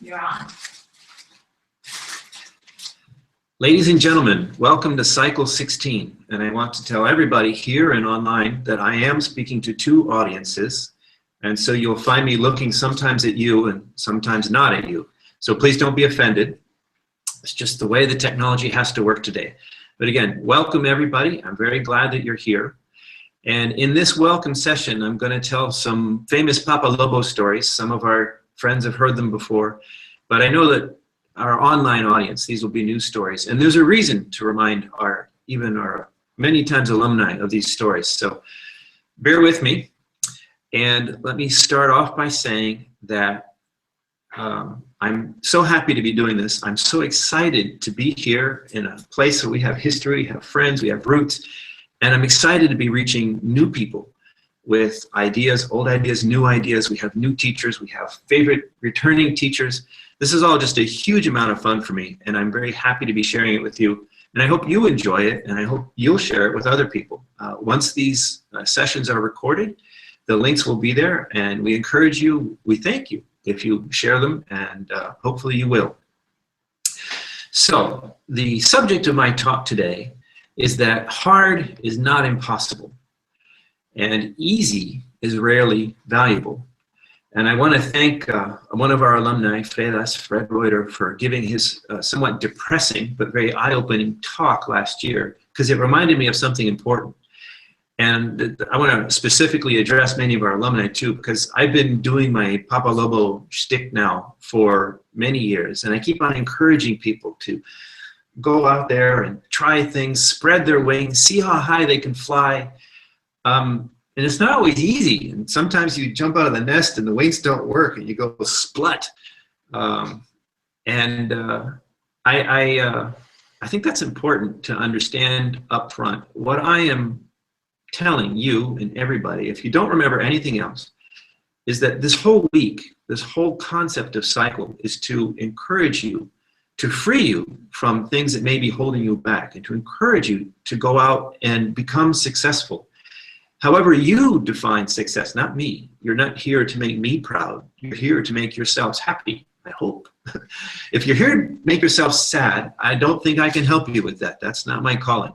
You're on. Ladies and gentlemen, welcome to Cycle 16. And I want to tell everybody here and online that I am speaking to two audiences. And so you'll find me looking sometimes at you and sometimes not at you. So please don't be offended. It's just the way the technology has to work today. But again, welcome everybody. I'm very glad that you're here. And in this welcome session, I'm going to tell some famous Papa Lobo stories. Some of our friends have heard them before, but I know that our online audience, these will be new stories. And there's a reason to remind even our many times alumni of these stories. So bear with me. And let me start off by saying that I'm so happy to be doing this. I'm so excited to be here in a place where we have history, we have friends, we have roots. And I'm excited to be reaching new people with ideas, old ideas, new ideas. We have new teachers. We have favorite returning teachers. This is all just a huge amount of fun for me, and I'm very happy to be sharing it with you. And I hope you enjoy it, and I hope you'll share it with other people. Once these sessions are recorded, the links will be there, and we encourage you, we thank you if you share them, and hopefully you will. So the subject of my talk today is that hard is not impossible, and easy is rarely valuable. And I want to thank one of our alumni, Fred Reuter, for giving his somewhat depressing but very eye-opening talk last year, because it reminded me of something important. And I want to specifically address many of our alumni too, because I've been doing my Papa Lobo shtick now for many years, and I keep on encouraging people to go out there and try things, spread their wings, see how high they can fly. And it's not always easy. And sometimes you jump out of the nest and the wings don't work and you go splut. I think that's important to understand up front. What I am telling you and everybody, if you don't remember anything else, is that this whole week, this whole concept of cycle is to encourage you, to free you from things that may be holding you back, and to encourage you to go out and become successful. However you define success, not me. You're not here to make me proud. You're here to make yourselves happy, I hope. If you're here to make yourself sad, I don't think I can help you with that. That's not my calling.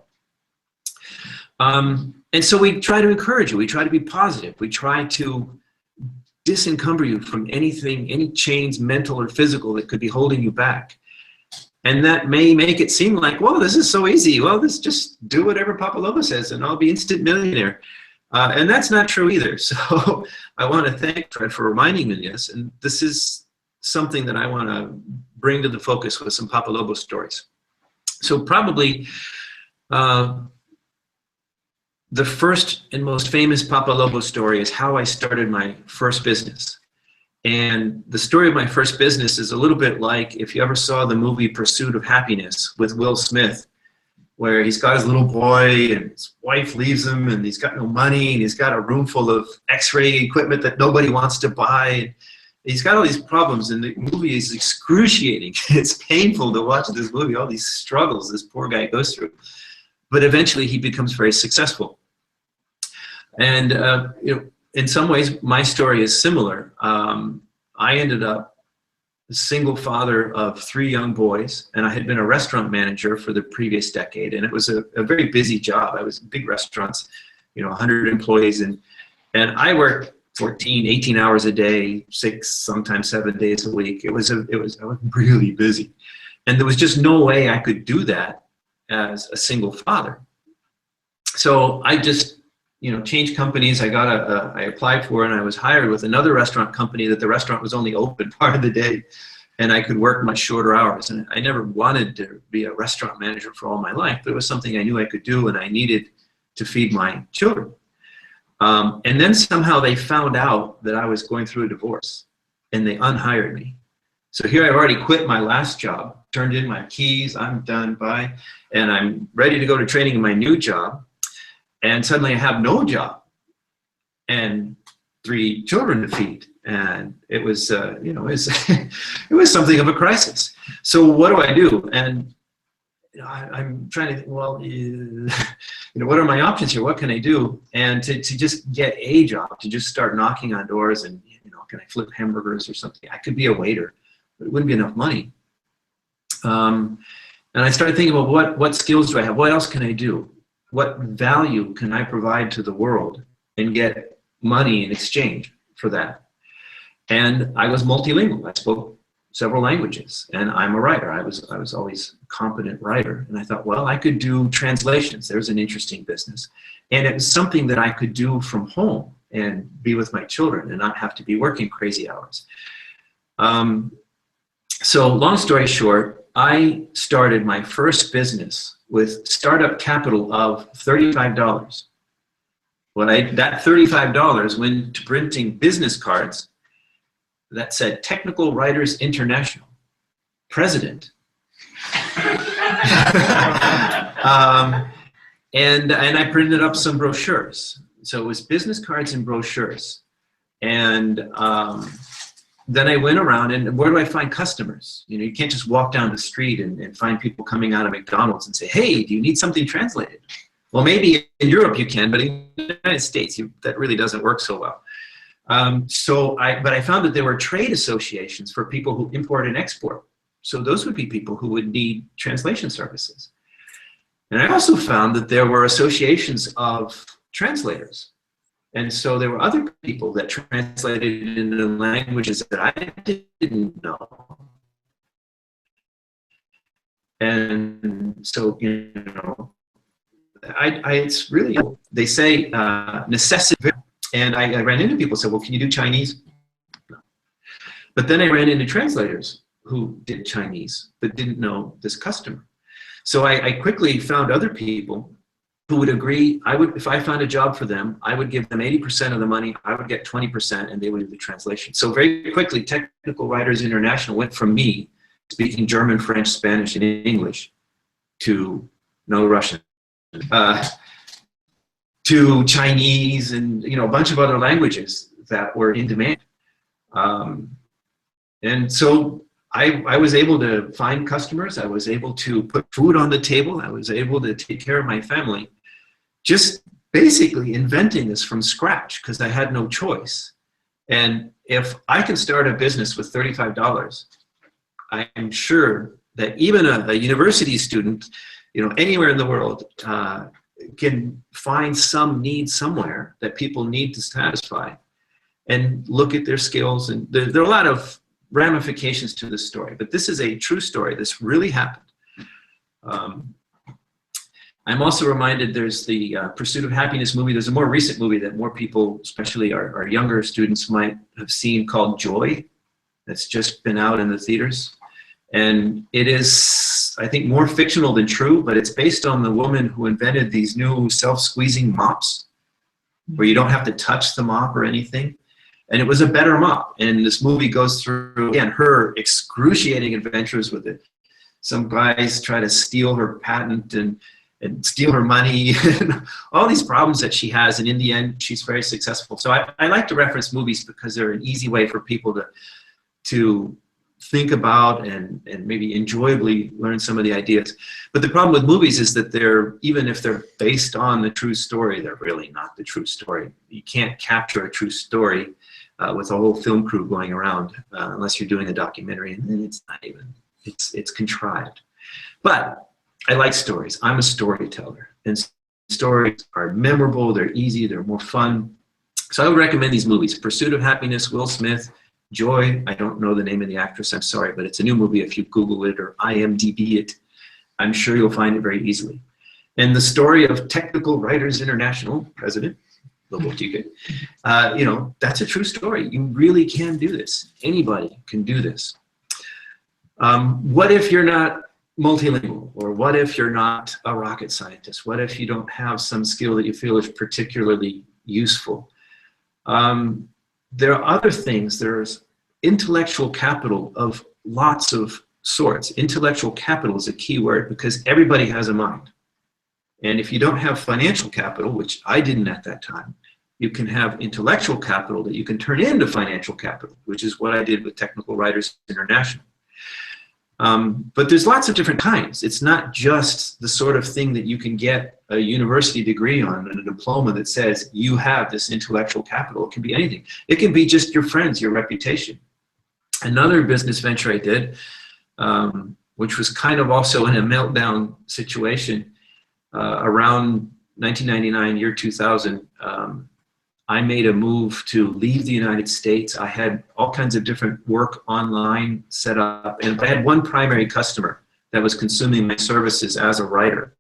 And so we try to encourage you. We try to be positive. We try to disencumber you from anything, any chains, mental or physical, that could be holding you back. And that may make it seem like, well, this is so easy. Well, this just do whatever Papa Lobo says and I'll be instant millionaire. And that's not true either. So I want to thank Fred for reminding me of this. And this is something that I want to bring to the focus with some Papa Lobo stories. So probably the first and most famous Papa Lobo story is how I started my first business. And the story of my first business is a little bit like if you ever saw the movie Pursuit of Happiness with Will Smith, where he's got his little boy and his wife leaves him and he's got no money and he's got a room full of x-ray equipment that nobody wants to buy. He's got all these problems, and the movie is excruciating. It's painful to watch this movie, all these struggles this poor guy goes through. But eventually he becomes very successful. And in some ways, my story is similar. I ended up a single father of 3 young boys, and I had been a restaurant manager for the previous decade, and it was a very busy job. I was in big restaurants, 100 employees, and I worked 14, 18 hours a day, 6, sometimes 7 days a week. I was really busy, and there was just no way I could do that as a single father. So I just changed companies. I applied for and I was hired with another restaurant company that the restaurant was only open part of the day and I could work much shorter hours. And I never wanted to be a restaurant manager for all my life, but it was something I knew I could do and I needed to feed my children. And then somehow they found out that I was going through a divorce and they unhired me. So here I've already quit my last job, turned in my keys, I'm done, bye. And I'm ready to go to training in my new job. And suddenly I have no job and 3 children to feed. And it was, it was something of a crisis. So what do I do? And I'm trying to think, well, what are my options here? What can I do? And to just get a job, to just start knocking on doors and, can I flip hamburgers or something? I could be a waiter. but it wouldn't be enough money. And I started thinking about what skills do I have? What else can I do? What value can I provide to the world and get money in exchange for that? And I was multilingual. I spoke several languages, and I'm a writer. I was always a competent writer, and I thought, well, I could do translations. There's an interesting business, and it was something that I could do from home and be with my children and not have to be working crazy hours. So long story short, I started my first business with startup capital of $35. That $35 went to printing business cards that said Technical Writers International, President. And I printed up some brochures. So it was business cards and brochures. And then I went around, and where do I find customers? You know, you can't just walk down the street and find people coming out of McDonald's and say, hey, do you need something translated? Well, maybe in Europe you can, but in the United States, that really doesn't work so well. But I found that there were trade associations for people who import and export. So those would be people who would need translation services. And I also found that there were associations of translators. And so there were other people that translated into languages that I didn't know. And so, you know, it's really, they say necessity. And I ran into people who said, well, can you do Chinese? No. But then I ran into translators who did Chinese but didn't know this customer. So I quickly found other people who would agree. If I found a job for them, I would give them 80% of the money, I would get 20%, and they would do the translation. So very quickly, Technical Writers International went from me speaking German, French, Spanish, and English to no Russian, to Chinese, and a bunch of other languages that were in demand. And so I was able to find customers. I was able to put food on the table. I was able to take care of my family, just basically inventing this from scratch because I had no choice. And if I can start a business with $35, I'm sure that even a university student, anywhere in the world, can find some need somewhere that people need to satisfy and look at their skills. And there are a lot of ramifications to this story, but this is a true story. This really happened. I'm also reminded there's the Pursuit of Happiness movie. There's a more recent movie that more people, especially our younger students, might have seen called Joy. That's just been out in the theaters. And it is, I think, more fictional than true, but it's based on the woman who invented these new self-squeezing mops where you don't have to touch the mop or anything. And it was a better mop. And this movie goes through, again, her excruciating adventures with it. Some guys try to steal her patent and steal her money, and all these problems that she has. And in the end, she's very successful. So I like to reference movies because they're an easy way for people to think about and maybe enjoyably learn some of the ideas. But the problem with movies is that even if they're based on the true story, they're really not the true story. You can't capture a true story with a whole film crew going around unless you're doing a documentary, and then it's not even, it's contrived. But I like stories. I'm a storyteller, and stories are memorable, they're easy, they're more fun. So I would recommend these movies: Pursuit of Happiness, Will Smith; Joy, I don't know the name of the actress, I'm sorry, but it's a new movie. If you Google it or IMDb it, I'm sure you'll find it very easily. And the story of Technical Writers International, President, that's a true story. You really can do this. Anybody can do this. What if you're not multilingual? Or what if you're not a rocket scientist? What if you don't have some skill that you feel is particularly useful? There are other things. There's intellectual capital of lots of sorts. Intellectual capital is a key word because everybody has a mind. And if you don't have financial capital, which I didn't at that time, you can have intellectual capital that you can turn into financial capital, which is what I did with Technical Writers International. But there's lots of different kinds. It's not just the sort of thing that you can get a university degree on and a diploma that says you have this intellectual capital. It can be anything. It can be just your friends, your reputation. Another business venture I did, which was kind of also in a meltdown situation, around 1999, year 2000, I made a move to leave the United States. I had all kinds of different work online set up, and I had one primary customer that was consuming my services as a writer.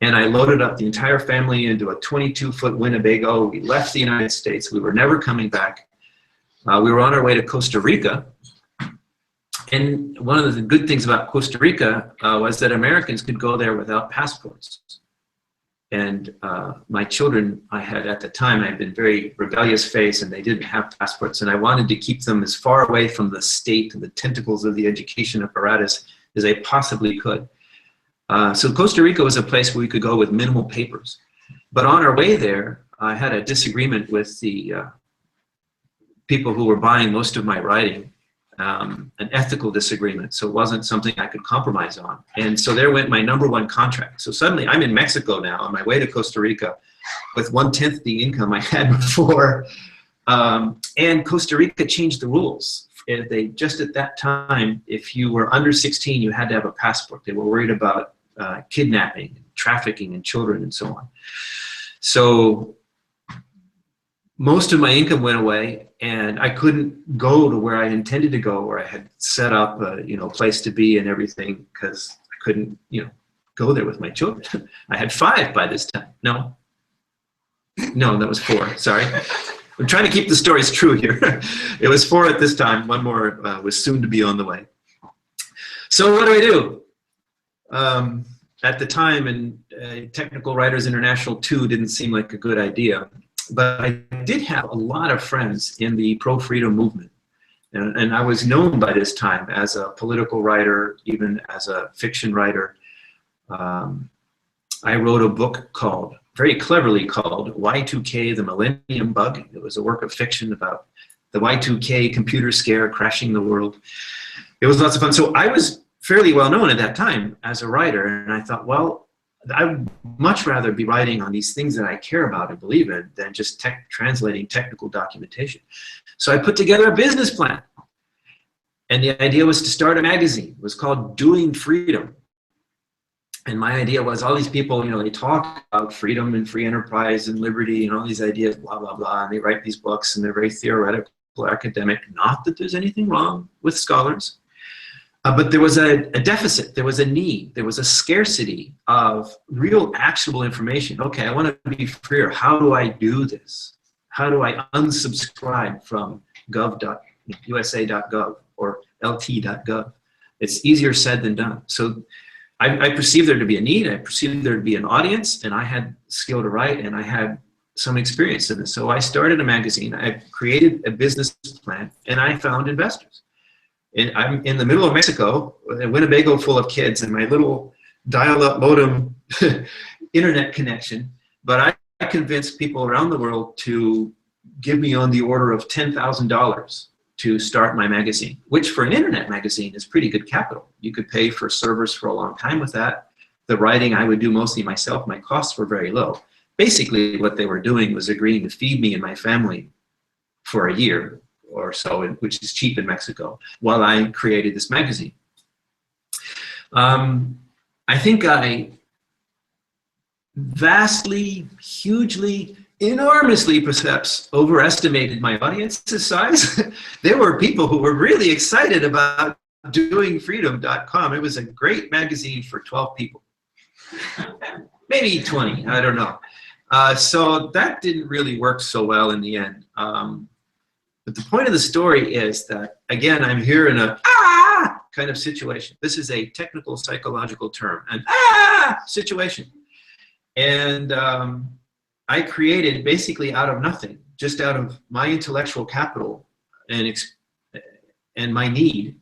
And I loaded up the entire family into a 22-foot Winnebago. We left the United States. We were never coming back. We were on our way to Costa Rica. And one of the good things about Costa Rica was that Americans could go there without passports. And my children, I had at the time, I had been very rebellious face, and they didn't have passports. And I wanted to keep them as far away from the state and the tentacles of the education apparatus as I possibly could. So Costa Rica was a place where we could go with minimal papers. But on our way there, I had a disagreement with the people who were buying most of my writing, an ethical disagreement. So it wasn't something I could compromise on. And so there went my #1 contract. So suddenly I'm in Mexico now on my way to Costa Rica with 1/10 the income I had before. And Costa Rica changed the rules. They just at that time, if you were under 16, you had to have a passport. They were worried about kidnapping, trafficking in children, and so on. So most of my income went away, and I couldn't go to where I intended to go, where I had set up a place to be and everything, because I couldn't go there with my children. I had 5 by this time. No, that was 4. Sorry. I'm trying to keep the stories true here. It was 4 at this time. 1 more was soon to be on the way. So what do? At the time, and Technical Writers International 2 didn't seem like a good idea. But I did have a lot of friends in the pro-freedom movement. And I was known by this time as a political writer, even as a fiction writer. I wrote a book very cleverly called Y2K, the Millennium Bug. It was a work of fiction about the Y2K computer scare crashing the world. It was lots of fun. So I was fairly well known at that time as a writer, and I thought, well, I would much rather be writing on these things that I care about and believe in than just translating technical documentation. So I put together a business plan. And the idea was to start a magazine. It was called Doing Freedom. And my idea was all these people, they talk about freedom and free enterprise and liberty and all these ideas, blah, blah, blah. And they write these books, and they're very theoretical, academic. Not that there's anything wrong with scholars. But there was a deficit, there was a need, there was a scarcity of real actionable information. Okay, I want to be freer. How do I do this? How do I unsubscribe from usa.gov or lt.gov? It's easier said than done. So I perceived there to be a need, I perceived there to be an audience, and I had skill to write, and I had some experience in this. So I started a magazine, I created a business plan, and I found investors. And I'm in the middle of Mexico with a Winnebago full of kids and my little dial-up modem internet connection. But I convinced people around the world to give me on the order of $10,000 to start my magazine, which for an internet magazine is pretty good capital. You could pay for servers for a long time with that. The writing I would do mostly myself. My costs were very low. Basically, what they were doing was agreeing to feed me and my family for a year or so, which is cheap in Mexico, while I created this magazine. I think I vastly, hugely, enormously perhaps overestimated my audience's size. There were people who were really excited about doingfreedom.com. It was a great magazine for 12 people. Maybe 20, I don't know. So that didn't really work so well in the end. But the point of the story is that, again, I'm here in a kind of situation. This is a technical psychological term, an situation. And I created basically out of nothing, just out of my intellectual capital and my need,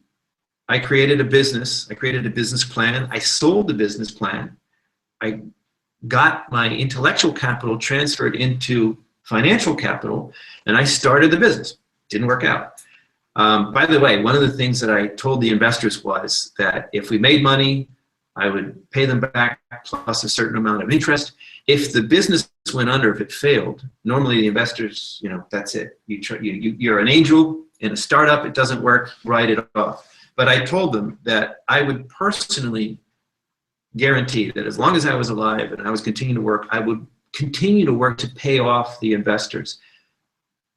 I created a business. I created a business plan. I sold the business plan. I got my intellectual capital transferred into financial capital, and I started the business. Didn't work out. By the way, one of the things that I told the investors was that if we made money, I would pay them back plus a certain amount of interest. If the business went under, if it failed, normally the investors, that's it. You're an angel, In a startup, it doesn't work, write it off. But I told them that I would personally guarantee that as long as I was alive and I was continuing to work, I would continue to work to pay off the investors.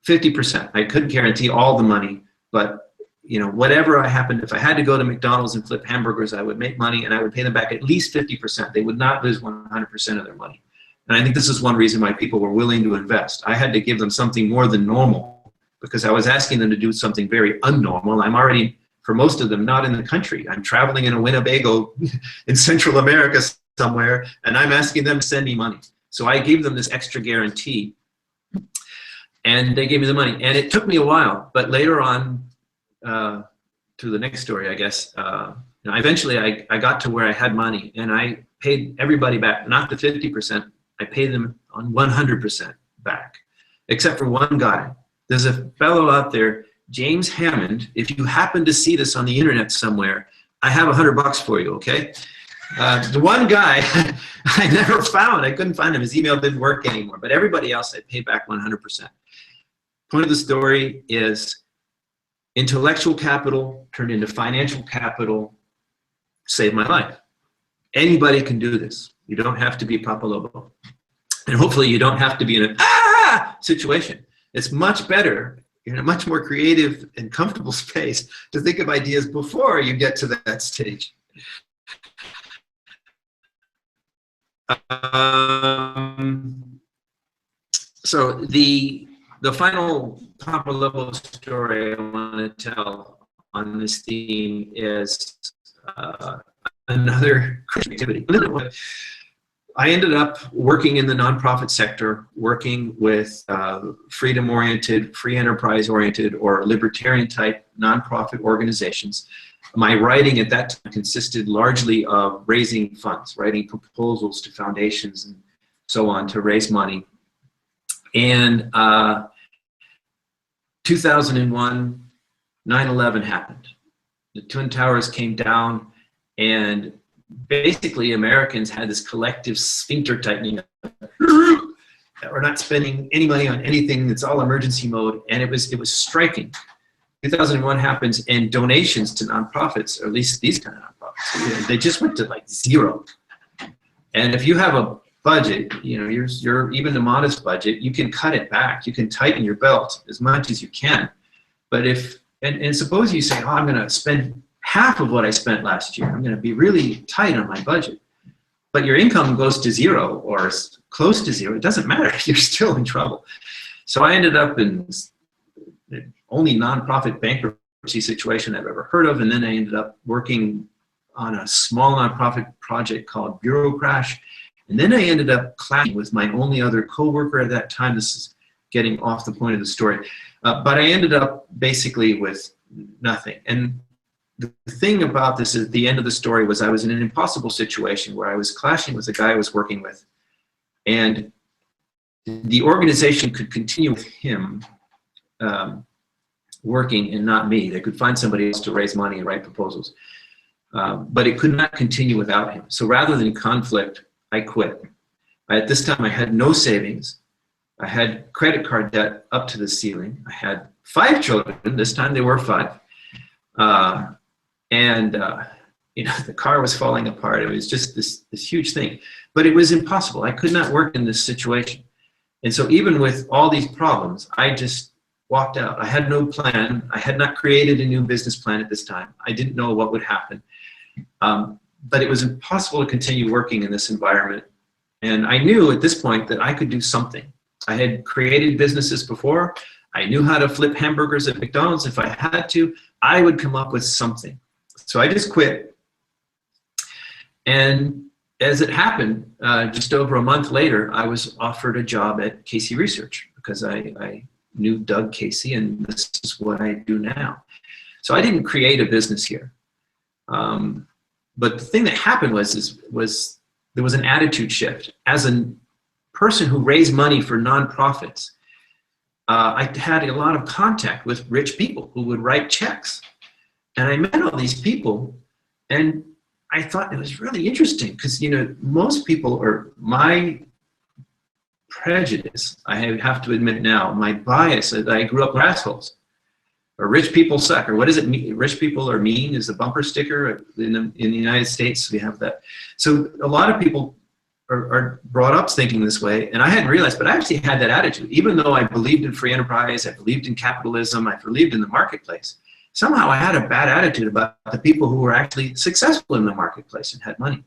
50%. I couldn't guarantee all the money, but you know, whatever I happened, if I had to go to McDonald's and flip hamburgers, I would make money and I would pay them back at least 50%. They would not lose 100% of their money. And I think this is one reason why people were willing to invest. I had to give them something more than normal because I was asking them to do something very unnormal. I'm already, for most of them, not in the country. I'm traveling in a Winnebago in Central America somewhere, and I'm asking them to send me money. So I gave them this extra guarantee, and they gave me the money. And it took me a while, but later on, to the next story, I guess, eventually I got to where I had money, and I paid everybody back, not the 50%. I paid them on 100% back, except for one guy. There's a fellow out there, James Hammond. If you happen to see this on the internet somewhere, I have $100 for you, okay? The one guy I never found, I couldn't find him. His email didn't work anymore, but everybody else I paid back 100%. Point of the story is intellectual capital turned into financial capital saved my life. Anybody can do this. You don't have to be Papa Lobo. And hopefully you don't have to be in a situation. It's much better, you're in a much more creative and comfortable space to think of ideas before you get to that stage. So the final Papa Lobo story I want to tell on this theme is another Christian activity. I ended up working in the nonprofit sector, working with freedom-oriented, free enterprise-oriented, or libertarian-type nonprofit organizations. My writing at that time consisted largely of raising funds, writing proposals to foundations and so on to raise money. And 2001, 9/11 happened. The Twin Towers came down, and basically Americans had this collective sphincter tightening. We're not spending any money on anything. It's all emergency mode, and it was striking. 2001 happens, and donations to nonprofits, or at least these kind of nonprofits, they just went to like zero. And if you have a budget, you know, you're even a modest budget, you can cut it back. You can tighten your belt as much as you can. But if and suppose you say, oh, I'm going to spend half of what I spent last year. I'm going to be really tight on my budget. But your income goes to zero or close to zero. It doesn't matter. You're still in trouble. So I ended up in the only nonprofit bankruptcy situation I've ever heard of. And then I ended up working on a small nonprofit project called Bureau Crash. And then I ended up clashing with my only other coworker at that time. This is getting off the point of the story. But I ended up basically with nothing. And the thing about this at the end of the story was I was in an impossible situation where I was clashing with the guy I was working with. And the organization could continue with him working and not me. They could find somebody else to raise money and write proposals. But it could not continue without him. So rather than conflict, I quit. At this time, I had no savings. I had credit card debt up to the ceiling. I had 5 children. This time they were 5. You know, the car was falling apart. It was just this huge thing. But it was impossible. I could not work in this situation. And so even with all these problems, I just walked out. I had no plan. I had not created a new business plan at this time. I didn't know what would happen. But it was impossible to continue working in this environment. And I knew at this point that I could do something. I had created businesses before. I knew how to flip hamburgers at McDonald's. If I had to, I would come up with something. So I just quit. And as it happened, just over a month later, I was offered a job at Casey Research because I knew Doug Casey, and this is what I do now. So I didn't create a business here. But the thing that happened was there was an attitude shift. As a person who raised money for nonprofits, I had a lot of contact with rich people who would write checks. And I met all these people, and I thought it was really interesting because, you know, most people, or my prejudice, I have to admit now, my bias, I grew up with assholes. or rich people suck, or what does it mean? Rich people are mean is the bumper sticker in the United States. We have that. So a lot of people are brought up thinking this way, and I hadn't realized, but I actually had that attitude. Even though I believed in free enterprise, I believed in capitalism, I believed in the marketplace, somehow I had a bad attitude about the people who were actually successful in the marketplace and had money.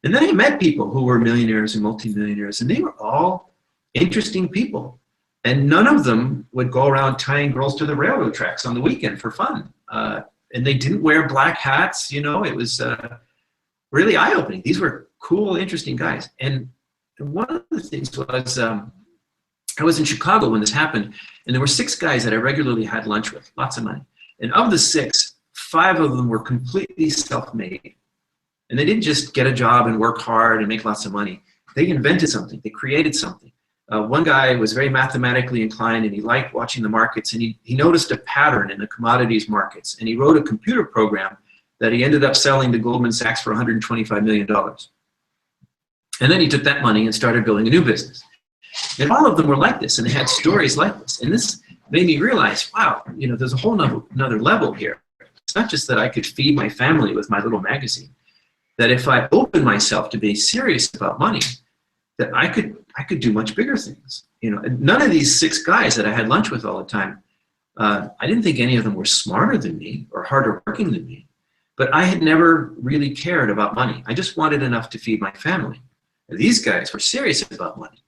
And then I met people who were millionaires and multimillionaires, and they were all interesting people. And none of them would go around tying girls to the railroad tracks on the weekend for fun. And they didn't wear black hats, you know, it was really eye-opening. These were cool, interesting guys. And one of the things was, I was in Chicago when this happened, and there were 6 guys that I regularly had lunch with, lots of money. And of the 6, 5 of them were completely self-made. And they didn't just get a job and work hard and make lots of money. They invented something, they created something. One guy was very mathematically inclined, and he liked watching the markets, and he noticed a pattern in the commodities markets, and he wrote a computer program that he ended up selling to Goldman Sachs for $125 million. And then he took that money and started building a new business. And all of them were like this, and they had stories like this. And this made me realize, wow, you know, there's a whole another level here. It's not just that I could feed my family with my little magazine, that if I opened myself to be serious about money, that I could do much bigger things. You know, none of these 6 guys that I had lunch with all the time, I didn't think any of them were smarter than me or harder working than me, but I had never really cared about money. I just wanted enough to feed my family. And these guys were serious about money.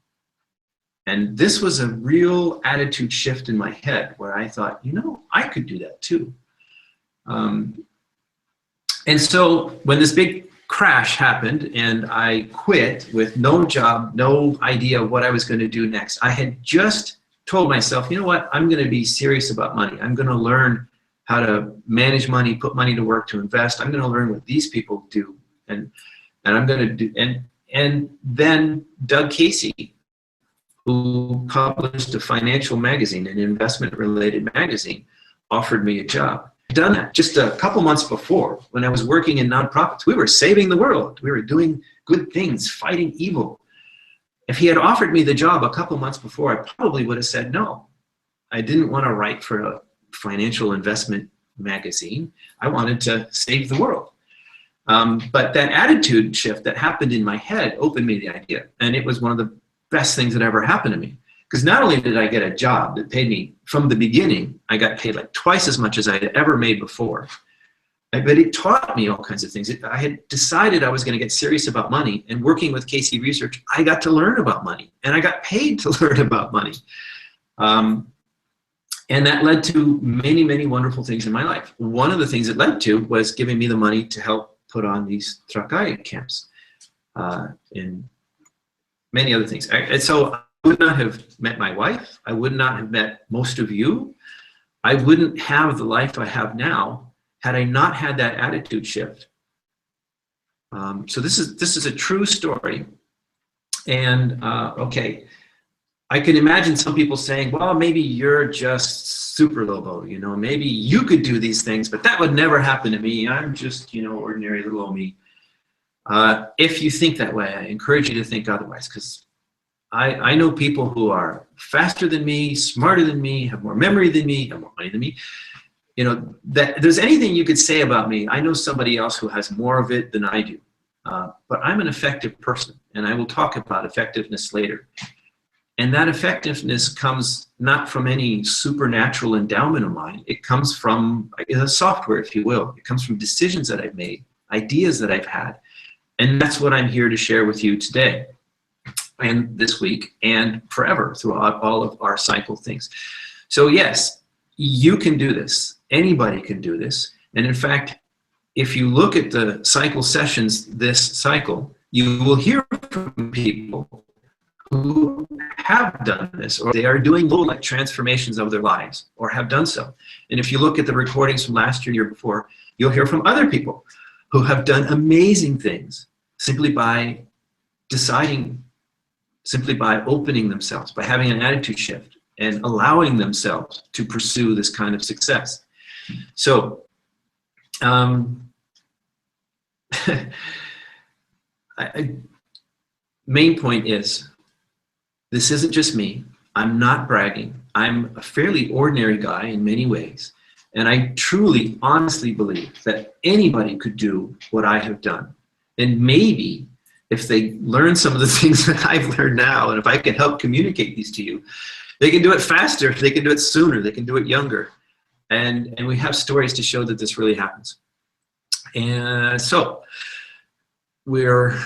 And this was a real attitude shift in my head where I thought, you know, I could do that too. And so when this big crash happened and I quit with no job, no idea what I was going to do next, I had just told myself, you know what, I'm going to be serious about money. I'm going to learn how to manage money, put money to work, to invest. I'm going to learn what these people do, and I'm going to do. And then Doug Casey, who published a financial magazine, an investment-related magazine, offered me a job. I'd done that just a couple months before when I was working in nonprofits. We were saving the world. We were doing good things, fighting evil. If he had offered me the job a couple months before, I probably would have said no. I didn't want to write for a financial investment magazine. I wanted to save the world. But that attitude shift that happened in my head opened me the idea. And it was one of the best things that ever happened to me. Because not only did I get a job that paid me from the beginning, I got paid like twice as much as I had ever made before. But it taught me all kinds of things. I had decided I was going to get serious about money, and working with Casey Research, I got to learn about money, and I got paid to learn about money. And that led to many, many wonderful things in my life. One of the things it led to was giving me the money to help put on these Trakai camps and many other things. And so I would not have met my wife. I would not have met most of you. I wouldn't have the life I have now had I not had that attitude shift. So this is a true story. And okay, I can imagine some people saying, well, maybe you're just super Lobo, you know, maybe you could do these things, but that would never happen to me. I'm just, you know, ordinary little old me. If you think that way, I encourage you to think otherwise, because I know people who are faster than me, smarter than me, have more memory than me, have more money than me. You know, that there's anything you could say about me, I know somebody else who has more of it than I do. But I'm an effective person, and I will talk about effectiveness later. And that effectiveness comes not from any supernatural endowment of mine. It comes from a software, if you will. It comes from decisions that I've made, ideas that I've had. And that's what I'm here to share with you today and this week and forever throughout all of our cycle things. So yes, you can do this. Anybody can do this. And in fact, if you look at the cycle sessions this cycle, you will hear from people who have done this, or they are doing little like transformations of their lives, or have done so. And if you look at the recordings from last year, year before, you'll hear from other people who have done amazing things simply by deciding, simply by opening themselves, by having an attitude shift and allowing themselves to pursue this kind of success. So, main point is, this isn't just me. I'm not bragging. I'm a fairly ordinary guy in many ways, And I truly, honestly believe that anybody could do what I have done. And maybe if they learn some of the things that I've learned now, and if I can help communicate these to you, they can do it faster, they can do it sooner, they can do it younger. And we have stories to show that this really happens. And so I'm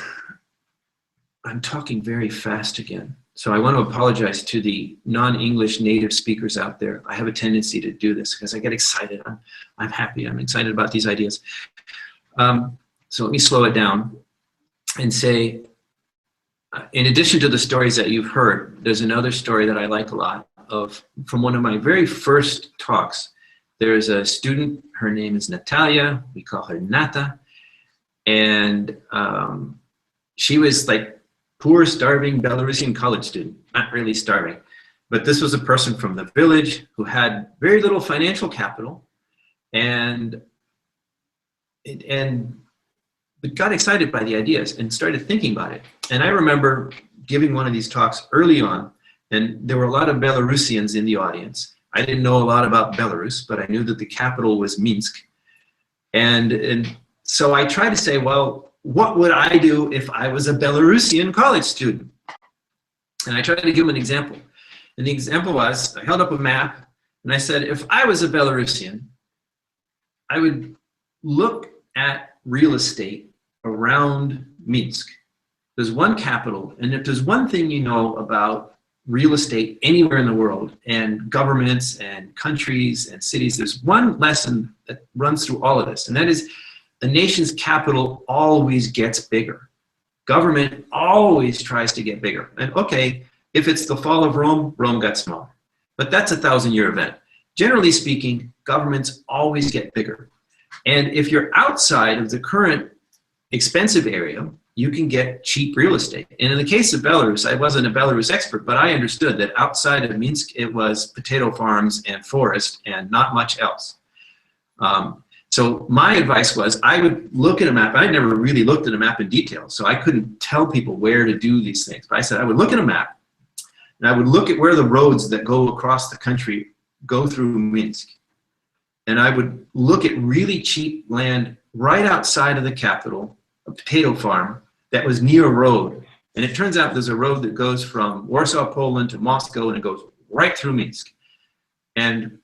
talking very fast again. So I want to apologize to the non-English native speakers out there. I have a tendency to do this because I get excited. I'm happy. I'm excited about these ideas. So let me slow it down and say, in addition to the stories that you've heard, there's another story that I like a lot from one of my very first talks. There's a student, her name is Natalia, we call her Nata, and she was like poor, starving Belarusian college student, not really starving, but this was a person from the village who had very little financial capital and but got excited by the ideas and started thinking about it. And I remember giving one of these talks early on, and there were a lot of Belarusians in the audience. I didn't know a lot about Belarus, but I knew that the capital was Minsk. And so I tried to say, well, what would I do if I was a Belarusian college student? And I tried to give them an example. And the example was, I held up a map, and I said, if I was a Belarusian, I would look at real estate around Minsk. There's one capital, and if there's one thing you know about real estate anywhere in the world, and governments and countries and cities, there's one lesson that runs through all of this, and that is a nation's capital always gets bigger. Government always tries to get bigger. And okay, if it's the fall of Rome, Rome got smaller. But that's a 1,000-year event. Generally speaking, governments always get bigger. And if you're outside of the current expensive area, you can get cheap real estate. And in the case of Belarus, I wasn't a Belarus expert, but I understood that outside of Minsk, it was potato farms and forest and not much else. So my advice was I would look at a map. I never really looked at a map in detail, so I couldn't tell people where to do these things. But I said I would look at a map, and I would look at where the roads that go across the country go through Minsk. And I would look at really cheap land right outside of the capital, a potato farm that was near a road. And it turns out there's a road that goes from Warsaw, Poland to Moscow, and it goes right through Minsk. And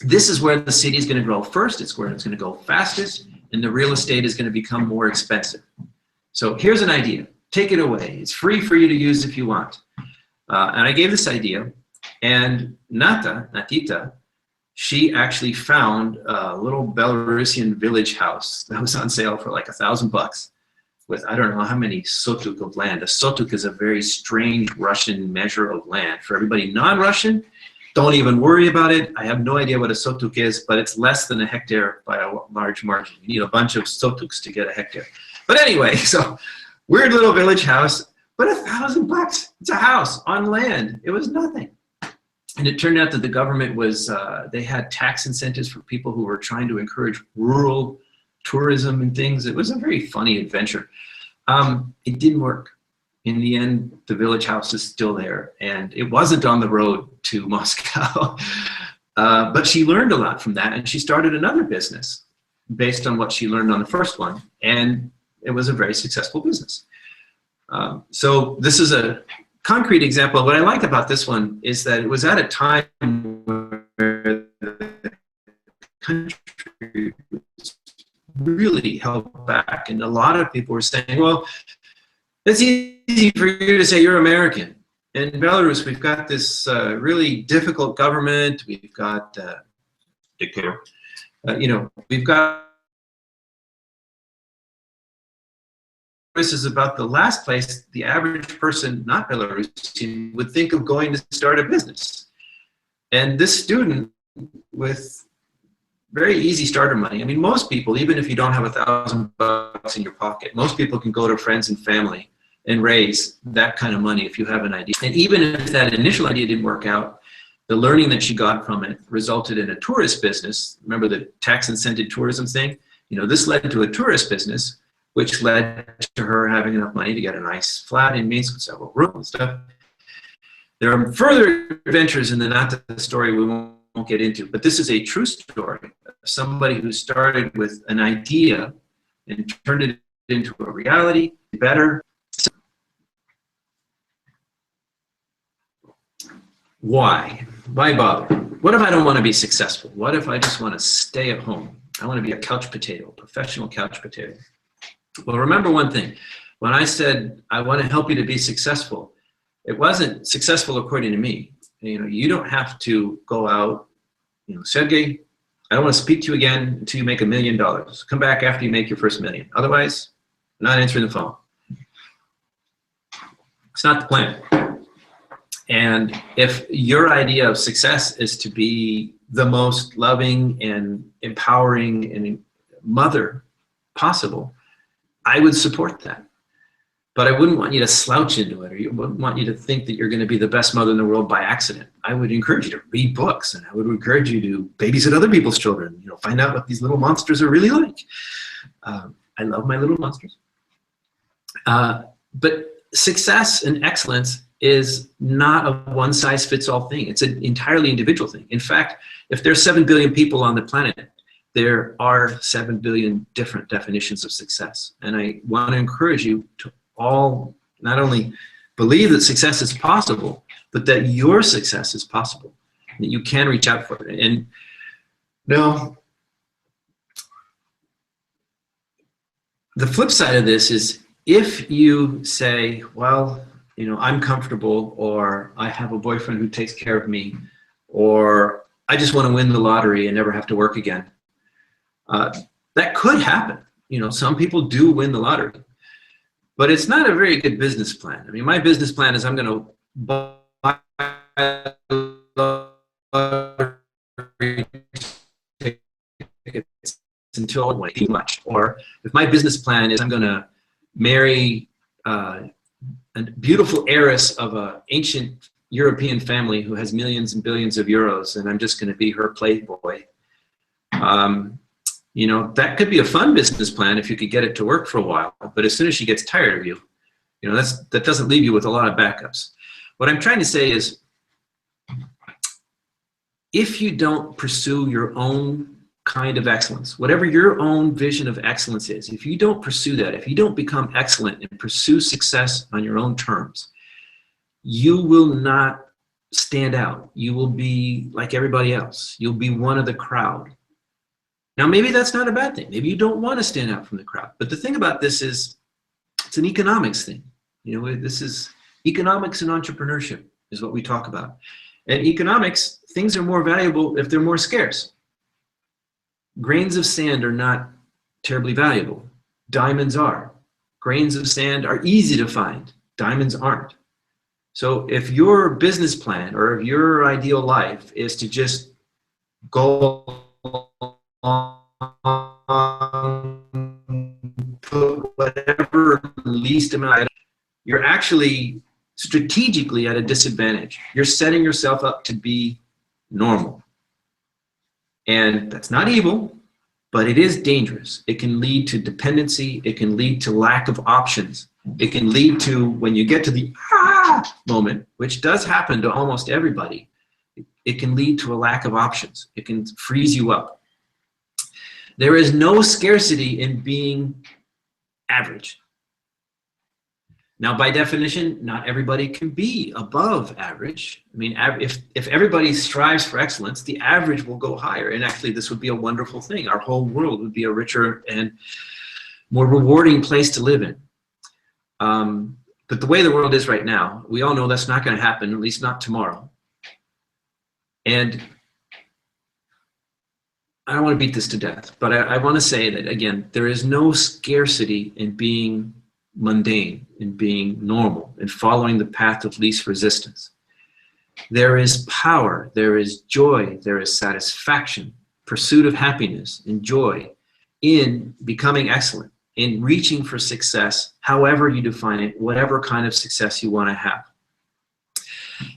this is where the city is going to grow first. It's where it's going to go fastest, and the real estate is going to become more expensive. So here's an idea. Take it away. It's free for you to use if you want. And I gave this idea, and Natita, she actually found a little Belarusian village house that was on sale for like $1,000 with I don't know how many sotuk of land. A sotuk is a very strange Russian measure of land. For everybody non-Russian, don't even worry about it. I have no idea what a sotuk is, but it's less than a hectare by a large margin. You need a bunch of sotuks to get a hectare. But anyway, so weird little village house, but $1,000. It's a house on land. It was nothing. And it turned out that the government was, they had tax incentives for people who were trying to encourage rural tourism and things. It was a very funny adventure. It didn't work. In the end, the village house is still there, and it wasn't on the road to Moscow. But she learned a lot from that, and she started another business based on what she learned on the first one, and it was a very successful business. So this is a concrete example. What I like about this one is that it was at a time where the country was really held back, and a lot of people were saying, well, it's easy for you to say you're American. In Belarus, we've got this really difficult government. We've got dictator. We've got. This is about the last place the average person, not Belarusian, would think of going to start a business. And this student with very easy starter money. I mean, most people, even if you don't have $1,000 in your pocket, most people can go to friends and family and raise that kind of money if you have an idea. And even if that initial idea didn't work out, the learning that she got from it resulted in a tourist business. Remember the tax incentive tourism thing? This led to a tourist business, which led to her having enough money to get a nice flat in Minsk with several rooms and stuff. There are further adventures in the Nata story we won't won't get into. But this is a true story of somebody who started with an idea and turned it into a reality, better. Why? Why bother? What if I don't want to be successful? What if I just want to stay at home? I want to be a couch potato, professional couch potato. Well, remember one thing. When I said I want to help you to be successful, it wasn't successful according to me. You know, you don't have to go out, you know, Sergey, I don't want to speak to you again until you make $1 million. Come back after you make your first $1 million. Otherwise, I'm not answering the phone. It's not the plan. And if your idea of success is to be the most loving and empowering and mother possible, I would support that. But I wouldn't want you to slouch into it, or I wouldn't want you to think that you're going to be the best mother in the world by accident. I would encourage you to read books, and I would encourage you to babysit other people's children. You know, find out what these little monsters are really like. I love my little monsters. But success and excellence is not a one-size-fits-all thing. It's an entirely individual thing. In fact, if there's 7 billion people on the planet, there are 7 billion different definitions of success. And I want to encourage you to all not only believe that success is possible, but that your success is possible, that you can reach out for it. And now, the flip side of this is if you say, well, you know, I'm comfortable, or I have a boyfriend who takes care of me, or I just want to win the lottery and never have to work again. That could happen. You know, some people do win the lottery, but it's not a very good business plan. I mean, my business plan is I'm going to buy lottery tickets until I win too much. Or if my business plan is I'm going to marry a beautiful heiress of an ancient European family who has millions and billions of euros, and I'm just going to be her playboy. You know, that could be a fun business plan if you could get it to work for a while. But as soon as she gets tired of you, you know, that doesn't leave you with a lot of backups. What I'm trying to say is, if you don't pursue your own kind of excellence, whatever your own vision of excellence is, if you don't pursue that, if you don't become excellent and pursue success on your own terms, you will not stand out. You will be like everybody else. You'll be one of the crowd. Now, maybe that's not a bad thing. Maybe you don't want to stand out from the crowd. But the thing about this is, it's an economics thing. You know, this is economics and entrepreneurship is what we talk about. And economics, things are more valuable if they're more scarce. Grains of sand are not terribly valuable. Diamonds are. Grains of sand are easy to find. Diamonds aren't. So if your business plan or if your ideal life is to just go put whatever least amount, you're actually strategically at a disadvantage. You're setting yourself up to be normal. And that's not evil, but it is dangerous. It can lead to dependency. It can lead to lack of options. It can lead to, when you get to the moment, which does happen to almost everybody, it can lead to a lack of options. It can freeze you up. There is no scarcity in being average. Now, by definition, not everybody can be above average. I mean, if everybody strives for excellence, the average will go higher. And actually, this would be a wonderful thing. Our whole world would be a richer and more rewarding place to live in. But the way the world is right now, we all know that's not going to happen, at least not tomorrow. And I don't want to beat this to death, but I want to say that, again, there is no scarcity in being mundane, in being normal, in following the path of least resistance. There is power, there is joy, there is satisfaction, pursuit of happiness and joy in becoming excellent, in reaching for success, however you define it, whatever kind of success you want to have.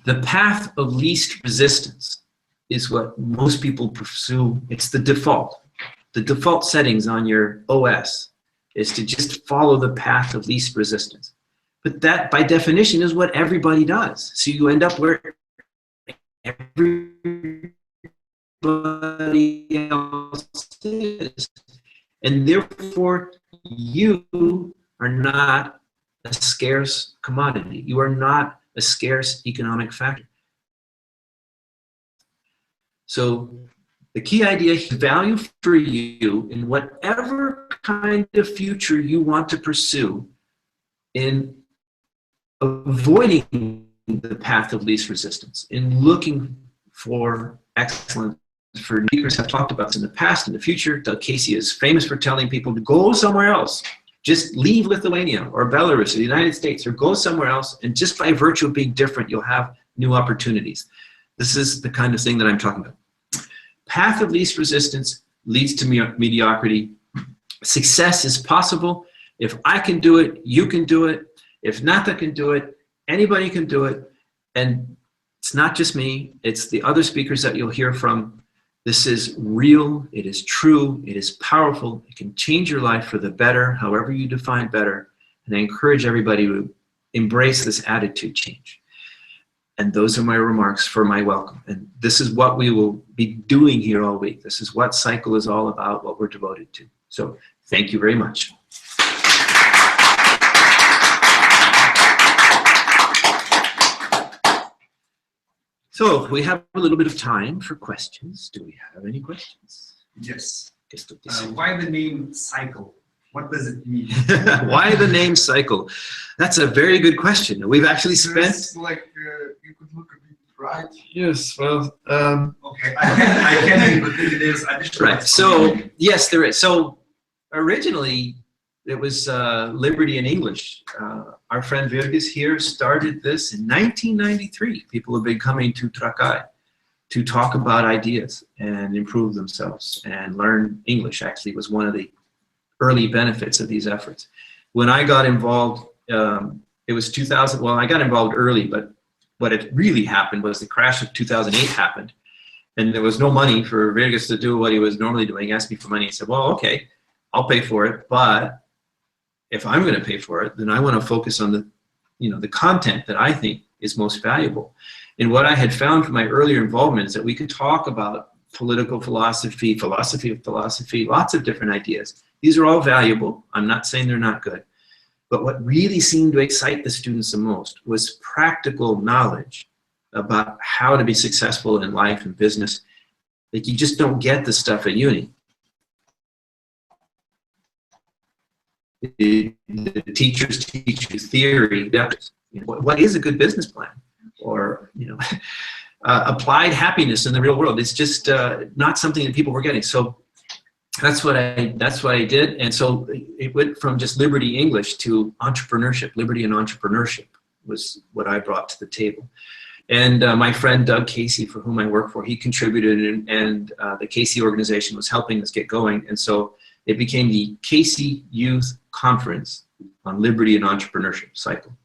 The path of least resistance is what most people pursue. It's the default. The default settings on your OS is to just follow the path of least resistance. But that, by definition, is what everybody does. So you end up where everybody anybody else is. And therefore, you are not a scarce commodity. You are not a scarce economic factor. So the key idea is value for you in whatever kind of future you want to pursue, in avoiding the path of least resistance, in looking for excellence. For speakers have talked about this in the past, in the future. Doug Casey is famous for telling people to go somewhere else. Just leave Lithuania or Belarus or the United States, or go somewhere else, and just by virtue of being different, you'll have new opportunities. This is the kind of thing that I'm talking about. Path of least resistance leads to mediocrity. Success is possible. If I can do it, you can do it. If Nata can do it, anybody can do it. And it's not just me, it's the other speakers that you'll hear from. This is real, it is true, it is powerful, it can change your life for the better, however you define better. And I encourage everybody to embrace this attitude change. And those are my remarks for my welcome. And this is what we will be doing here all week. This is what Cycle is all about, what we're devoted to. So thank you very much. So we have a little bit of time for questions. Do we have any questions? Yes. Why the name Cycle? What does it mean? Why the name Cycle? That's a very good question. We've actually spent... It's like you could look a bit right. Yes, well... Okay, I can, but it is additional. Right, so yes, there is. So originally it was Liberty in English. Our friend Virgis here started this in 1993. People have been coming to Trakai to talk about ideas and improve themselves and learn English. Actually, was one of the early benefits of these efforts. When I got involved, it was 2000. Well, I got involved early, but what had really happened was the crash of 2008 happened, and there was no money for Virgis to do what he was normally doing. He asked me for money. He said, "Well, okay, I'll pay for it, but if I'm going to pay for it, then I want to focus on the, the content that I think is most valuable." And what I had found from my earlier involvement is that we could talk about political philosophy, philosophy of philosophy, lots of different ideas. These are all valuable. I'm not saying they're not good. But what really seemed to excite the students the most was practical knowledge about how to be successful in life and business. Like, you just don't get the stuff at uni. The teachers teach you theory. What is a good business plan? Or, applied happiness in the real world. It's just not something that people were getting. So that's what I did. And so it went from just Liberty English to entrepreneurship. Liberty and entrepreneurship was what I brought to the table. And my friend Doug Casey, for whom I work for, he contributed, and the Casey organization was helping us get going. And so it became the Casey Youth Conference on Liberty and Entrepreneurship Cycle.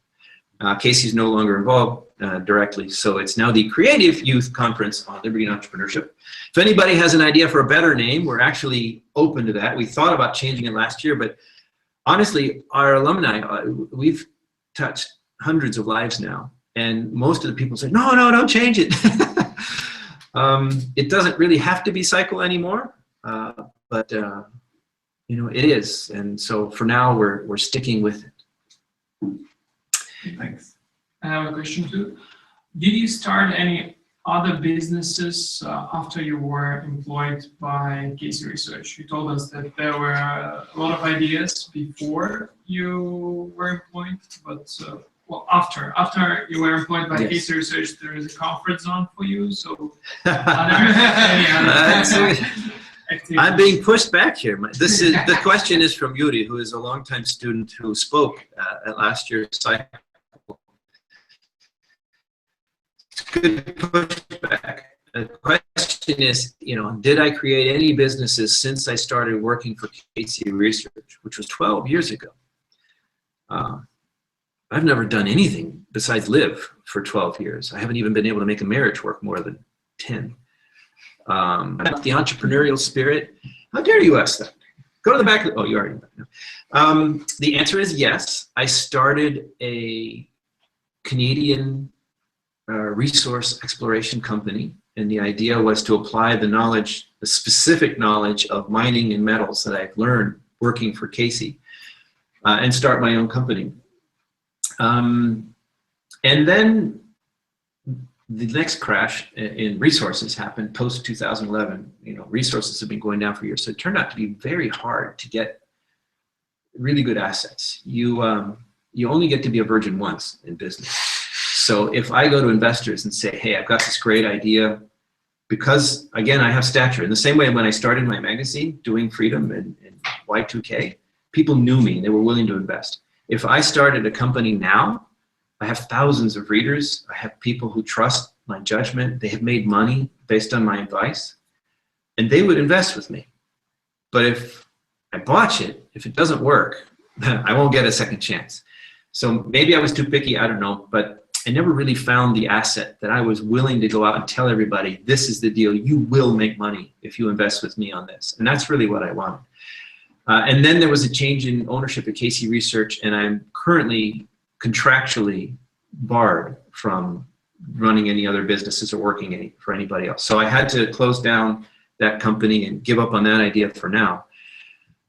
Casey's no longer involved directly, so it's now the Creative Youth Conference on Liberty and Entrepreneurship. If anybody has an idea for a better name, we're actually open to that. We thought about changing it last year, but honestly, our alumni, we've touched hundreds of lives now, and most of the people say, no, don't change it. It doesn't really have to be Cycle anymore, but it is, and so for now we're sticking with it. Thanks. I have a question too. Did you start any other businesses after you were employed by Casey Research? You told us that there were a lot of ideas before you were employed, but well, after you were employed by Casey Research, there is a comfort zone for you. So I'm being pushed back here. The question is from Yuri, who is a longtime student who spoke at last year's cycle. Good pushback. The question is, did I create any businesses since I started working for Casey Research, which was 12 years ago? I've never done anything besides live for 12 years. I haven't even been able to make a marriage work more than 10. The entrepreneurial spirit. How dare you ask that? Go to the back. Oh, you already know. The answer is yes. I started a Canadian resource exploration company And the idea was to apply the knowledge, the specific knowledge of mining and metals that I've learned working for Casey, and start my own company. And then the next crash in resources happened post 2011. You know, resources have been going down for years, so it turned out to be very hard to get really good assets. You only get to be a virgin once in business. So if I go to investors and say, hey, I've got this great idea, because again, I have stature. In the same way when I started my magazine doing Freedom and Y2K, people knew me and they were willing to invest. If I started a company now, I have thousands of readers. I have people who trust my judgment. They have made money based on my advice, and they would invest with me. But if I botch it, if it doesn't work, I won't get a second chance. So maybe I was too picky, I don't know, but I never really found the asset that I was willing to go out and tell everybody, this is the deal, you will make money if you invest with me on this. And that's really what I wanted. And then there was a change in ownership at Casey Research, and I'm currently contractually barred from running any other businesses or working for anybody else. So I had to close down that company and give up on that idea for now.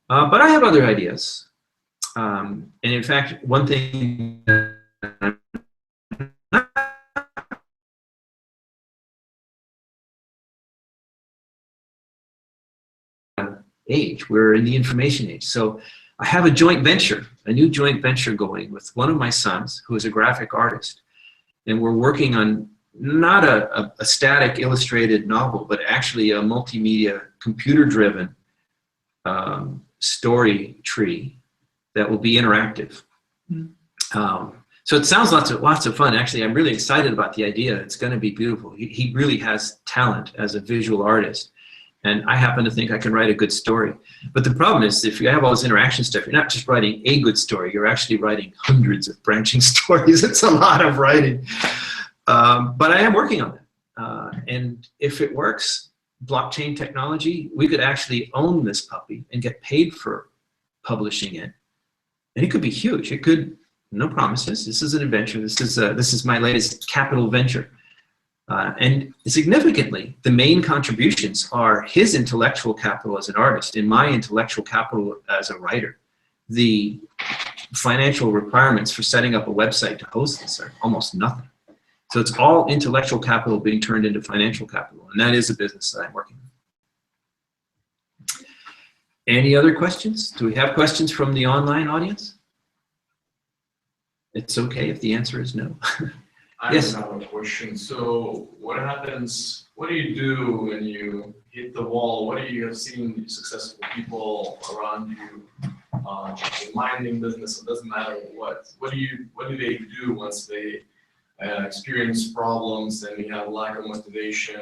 But I have other ideas. And in fact, one thing that I'm age, we're in the information age. So I have a joint venture, a new joint venture going with one of my sons who is a graphic artist. And we're working on not a static illustrated novel, but actually a multimedia computer-driven story tree that will be interactive. So it sounds lots of fun. Actually, I'm really excited about the idea. It's going to be beautiful. He really has talent as a visual artist. And I happen to think I can write a good story. But the problem is, if you have all this interaction stuff, you're not just writing a good story, you're actually writing hundreds of branching stories. It's a lot of writing. But I am working on it. And if it works, blockchain technology, we could actually own this puppy and get paid for publishing it. And it could be huge. It could, no promises. This is an adventure. This is my latest capital venture. And significantly, the main contributions are his intellectual capital as an artist and my intellectual capital as a writer. The financial requirements for setting up a website to host this are almost nothing. So it's all intellectual capital being turned into financial capital, and that is a business that I'm working on. Any other questions? Do we have questions from the online audience? It's okay if the answer is no. Yes. I have a question. So what happens, what do you do when you hit the wall? What do you have seen successful people around you in mining business? It doesn't matter what. What do they do once they experience problems and you have lack of motivation?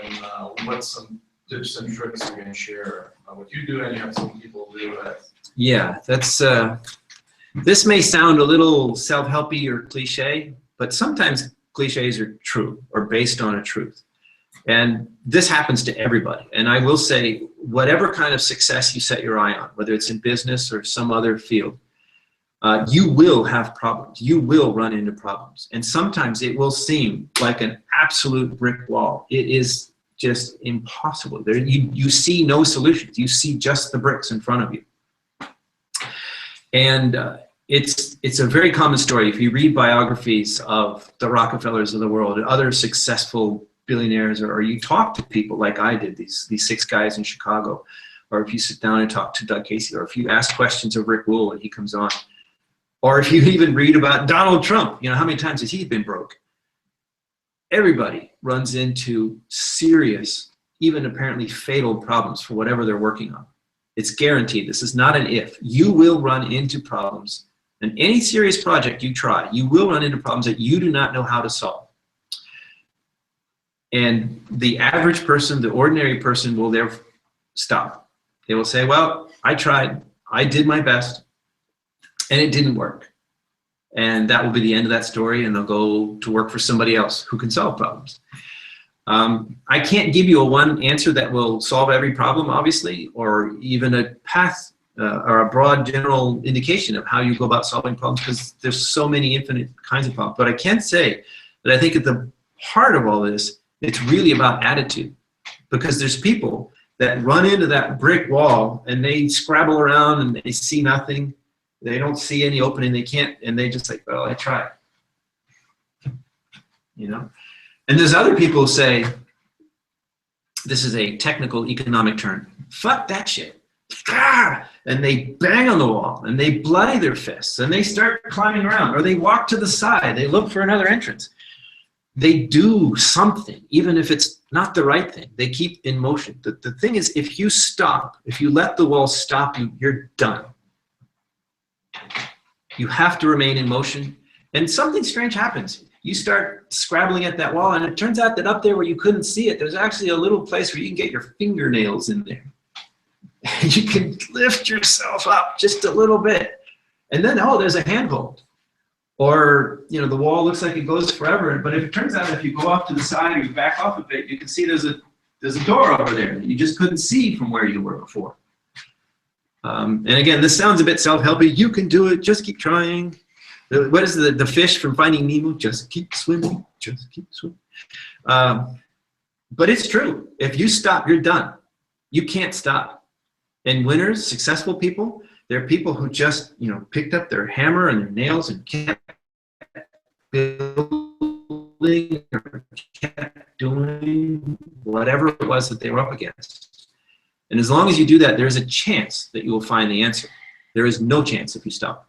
What's some tips and tricks you can share? What you do and you have some people do it. Yeah, that's, this may sound a little self-helpy or cliche, but sometimes cliches are true or based on a truth. And this happens to everybody. And I will say, whatever kind of success you set your eye on, whether it's in business or some other field, you will have problems. You will run into problems. And sometimes it will seem like an absolute brick wall. It is just impossible. You see no solutions. You see just the bricks in front of you. And it's a very common story. If you read biographies of the Rockefellers of the world and other successful billionaires, or you talk to people like I did, these 6 guys in Chicago, or if you sit down and talk to Doug Casey, or if you ask questions of Rick Wool when he comes on, or if you even read about Donald Trump, you know, how many times has he been broke? Everybody runs into serious, even apparently fatal problems for whatever they're working on. It's guaranteed. This is not an if. You will run into problems. And any serious project you try, you will run into problems that you do not know how to solve. And the average person, the ordinary person, will therefore stop. They will say, well, I tried, I did my best, and it didn't work. And that will be the end of that story, and they'll go to work for somebody else who can solve problems. I can't give you a one answer that will solve every problem, obviously, or even a path or a broad general indication of how you go about solving problems, because there's so many infinite kinds of problems. But I can say that I think at the heart of all this It's really about attitude, because there's people that run into that brick wall and they scrabble around and they see nothing. They don't see any opening. They can't, and they just like, well, I tried. You know? And there's other people who say, this is a technical economic term, fuck that shit. And they bang on the wall and they bloody their fists and they start climbing around, or they walk to the side, they look for another entrance. They do something, even if it's not the right thing. They keep in motion. The thing is, if you stop, if you let the wall stop you, you're done. You have to remain in motion, and something strange happens. You start scrabbling at that wall, and it turns out that up there where you couldn't see it, there's actually a little place where you can get your fingernails in there. You can lift yourself up just a little bit, and then, oh, there's a handhold. Or, you know, the wall looks like it goes forever, but if it turns out if you go off to the side or you back off a bit, you can see there's a door over there that you just couldn't see from where you were before. And again, this sounds a bit self-helpy. You can do it. Just keep trying. What is the fish from Finding Nemo? Just keep swimming. Just keep swimming. But it's true. If you stop, you're done. You can't stop. And winners, successful people, they're people who just, you know, picked up their hammer and their nails and kept building or kept doing whatever it was that they were up against. And as long as you do that, there's a chance that you will find the answer. There is no chance if you stop.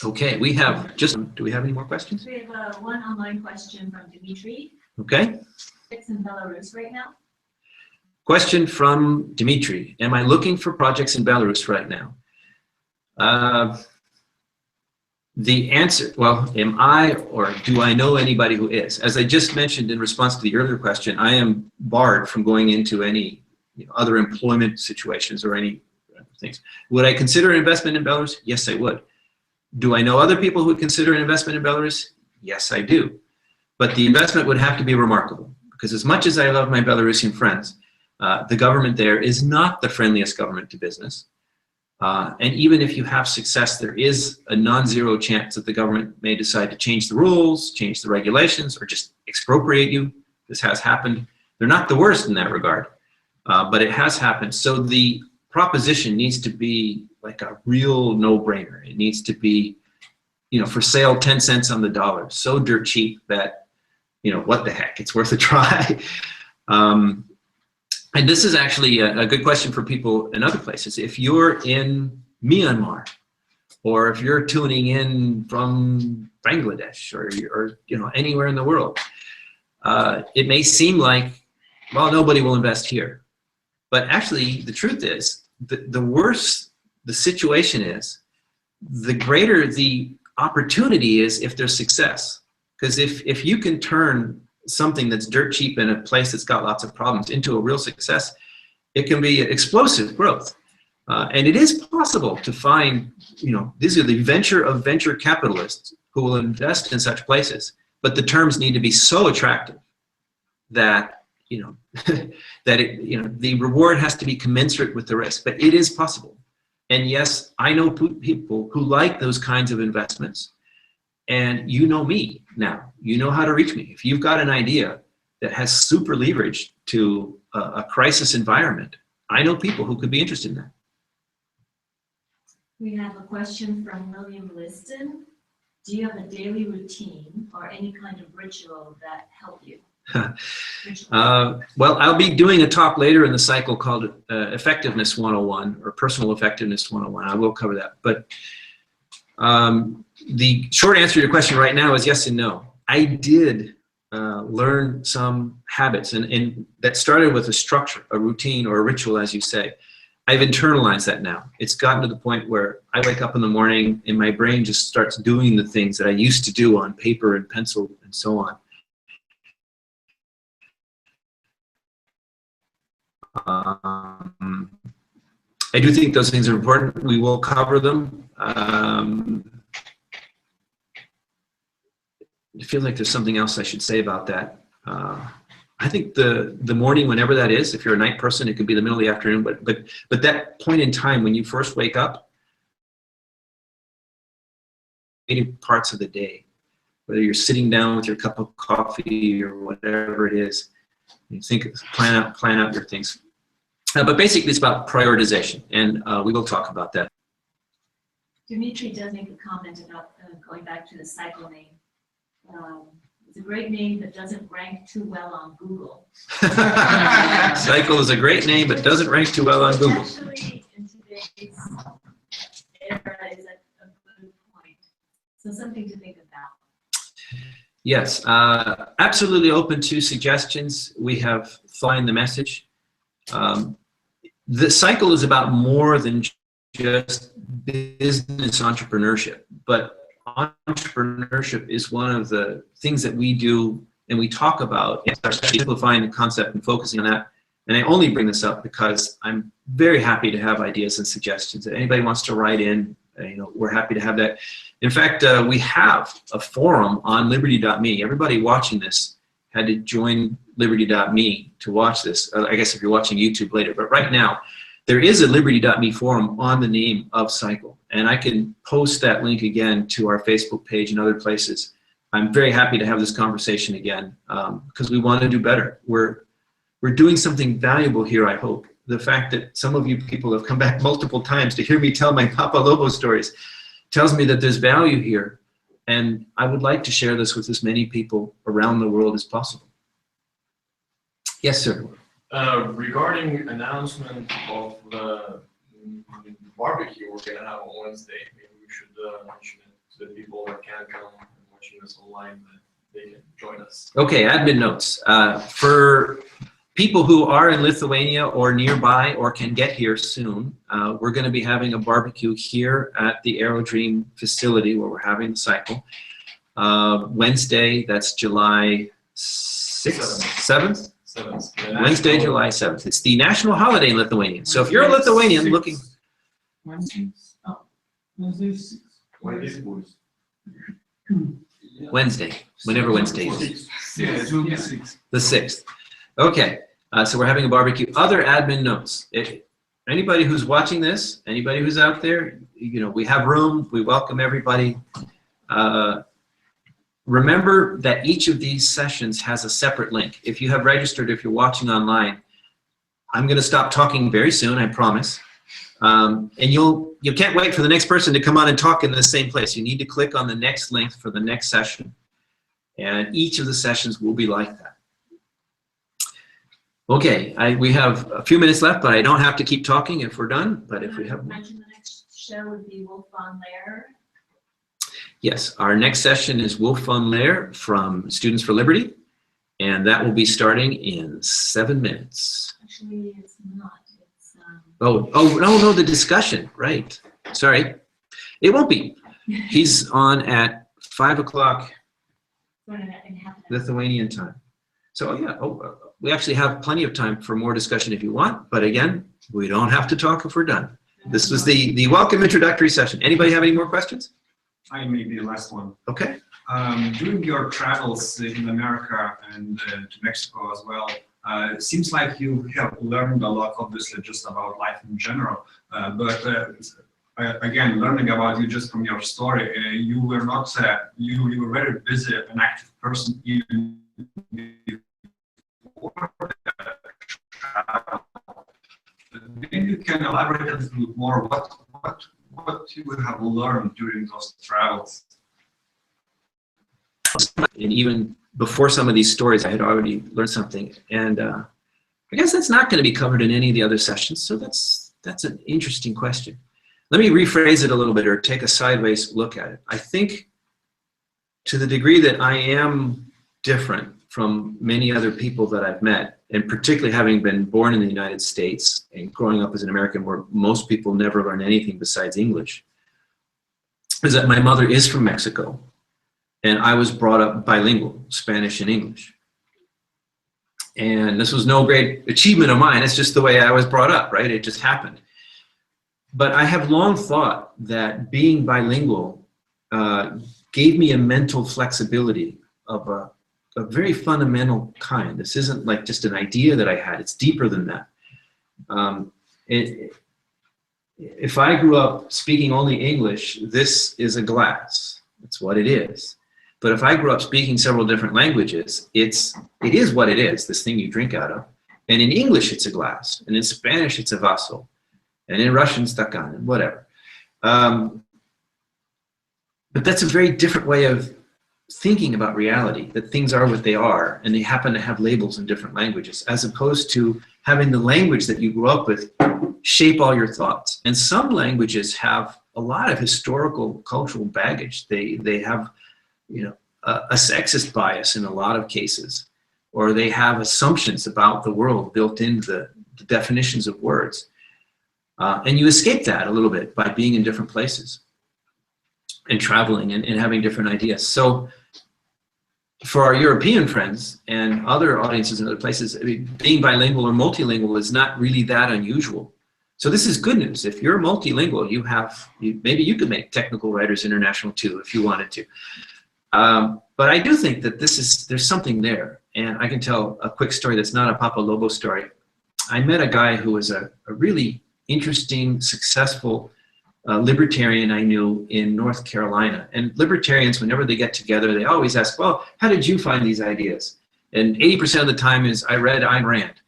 Okay, we have just, do we have any more questions? We have one online question from Dimitri. Okay. It's in Belarus right now. Question from Dimitri. Am I looking for projects in Belarus right now? The answer, well, am I, or do I know anybody who is? As I just mentioned in response to the earlier question, I am barred from going into any, you know, other employment situations or any things. Would I consider an investment in Belarus? Yes, I would. Do I know other people who would consider an investment in Belarus? Yes, I do. But the investment would have to be remarkable, because as much as I love my Belarusian friends, the government there is not the friendliest government to business. And even if you have success, there is a non-zero chance that the government may decide to change the rules, change the regulations, or just expropriate you. This has happened. They're not the worst in that regard, but it has happened. So the proposition needs to be like a real no-brainer. It needs to be, you know, for sale 10 cents on the dollar, so dirt cheap that, you know, what the heck, it's worth a try. And this is actually a good question for people in other places. If you're in Myanmar, or if you're tuning in from Bangladesh, or you know, anywhere in the world, it may seem like, well, nobody will invest here. But actually, the truth is, the worse the situation is, the greater the opportunity is if there's success. Because if you can turn something that's dirt cheap in a place that's got lots of problems into a real success, it can be explosive growth. And it is possible to find, you know, these are the venture of venture capitalists who will invest in such places, but the terms need to be so attractive that, you know, that it, you know, the reward has to be commensurate with the risk, but it is possible. And yes, I know people who like those kinds of investments. And you know me now. You know how to reach me. If you've got an idea that has super leverage to a crisis environment, I know people who could be interested in that. We have a question from William Liston. Do you have a daily routine or any kind of ritual that help you? Well, I'll be doing a talk later in the cycle called Effectiveness 101 or Personal Effectiveness 101. I will cover that. But the short answer to your question right now is yes and no. I did learn some habits, and that started with a structure, a routine, or a ritual, as you say. I've internalized that now. It's gotten to the point where I wake up in the morning and my brain just starts doing the things that I used to do on paper and pencil and so on. I do think those things are important. We will cover them. I feel like there's something else I should say about that. I think the morning, whenever that is, if you're a night person, it could be the middle of the afternoon, but that point in time when you first wake up, parts of the day, whether you're sitting down with your cup of coffee or whatever it is. You plan out your things. But basically, it's about prioritization, and we will talk about that. Dimitri does make a comment about going back to the cycle name. It's a great name that doesn't rank too well on Google. Cycle is a great name, but doesn't rank too well on Google. Actually, in today's era, is a good point. So something to think about. Yes, absolutely open to suggestions. We have Find the Message. The cycle is about more than just business entrepreneurship, but entrepreneurship is one of the things that we do and we talk about, simplifying the concept and focusing on that. And I only bring this up because I'm very happy to have ideas and suggestions. If anybody wants to write in, we're happy to have that. In fact, we have a forum on Liberty.me. Everybody watching this had to join Liberty.me to watch this. I guess if you're watching YouTube later, but right now, there is a Liberty.me forum on the name of Cycle, and I can post that link again to our Facebook page and other places. I'm very happy to have this conversation again because we want to do better. We're doing something valuable here, I hope. The fact that some of you people have come back multiple times to hear me tell my Papa Lobo stories tells me that there's value here, and I would like to share this with as many people around the world as possible. Yes, sir. Regarding announcement of the barbecue we're gonna have on Wednesday, maybe we should mention it to the people that can't come and watching this online, that they can join us. Okay, admin notes. For people who are in Lithuania or nearby or can get here soon, we're going to be having a barbecue here at the Aerodream facility where we're having the cycle. Wednesday, that's July 6th, 7th? Wednesday, July 7th. It's the national holiday in Lithuania. So if you're a Lithuanian looking... Wednesday, whenever Wednesday is. The 6th. Okay, so we're having a barbecue. Other admin notes. Anybody who's watching this, anybody who's out there, we have room. We welcome everybody. Remember that each of these sessions has a separate link. If you have registered, if you're watching online, I'm going to stop talking very soon, I promise. And you can't wait for the next person to come on and talk in the same place. You need to click on the next link for the next session. And each of the sessions will be like that. Okay, we have a few minutes left, but I don't have to keep talking if we're done. But if we have more. Mention the next show would be Wolf on Lair. Yes, our next session is Wolf on Lair from Students for Liberty, and that will be starting in 7 minutes. Actually, it's not. It's no, the discussion, right. Sorry. It won't be. He's on at 5 o'clock Lithuanian time. So yeah, we actually have plenty of time for more discussion if you want, but again, we don't have to talk if we're done. This was the welcome introductory session. Anybody have any more questions? I may be the last one. Okay. During your travels in America and to Mexico as well, it seems like you have learned a lot, obviously, just about life in general. But again, learning about you just from your story, you were not, you were very busy, an active person even before travel. Maybe you can elaborate a little bit more what you would have learned during those travels. And even before some of these stories, I had already learned something. And I guess that's not going to be covered in any of the other sessions. So that's an interesting question. Let me rephrase it a little bit or take a sideways look at it. I think to the degree that I am different from many other people that I've met, and particularly having been born in the United States and growing up as an American where most people never learn anything besides English, is that my mother is from Mexico and I was brought up bilingual, Spanish and English. And this was no great achievement of mine, it's just the way I was brought up, right? It just happened. But I have long thought that being bilingual gave me a mental flexibility of a very fundamental kind. This isn't like just an idea that I had, it's deeper than that. If I grew up speaking only English, this is a glass. That's what it is. But if I grew up speaking several different languages, it is what it is, this thing you drink out of. And in English, it's a glass. And in Spanish, it's a vaso. And in Russian, stakan, and whatever. But that's a very different way of thinking about reality, that things are what they are, and they happen to have labels in different languages, as opposed to having the language that you grew up with shape all your thoughts. And some languages have a lot of historical, cultural baggage. They have, you know, a sexist bias in a lot of cases, or they have assumptions about the world built into the definitions of words. And you escape that a little bit by being in different places and traveling and having different ideas. So for our European friends and other audiences in other places, I mean, being bilingual or multilingual is not really that unusual. So this is good news. If you're multilingual, maybe you could make Technical Writers International too if you wanted to. But I do think that there's something there. And I can tell a quick story that's not a Papa Lobo story. I met a guy who was a really interesting, successful libertarian I knew in North Carolina. And libertarians, whenever they get together, they always ask, well, how did you find these ideas? And 80% of the time is, I read Ayn Rand.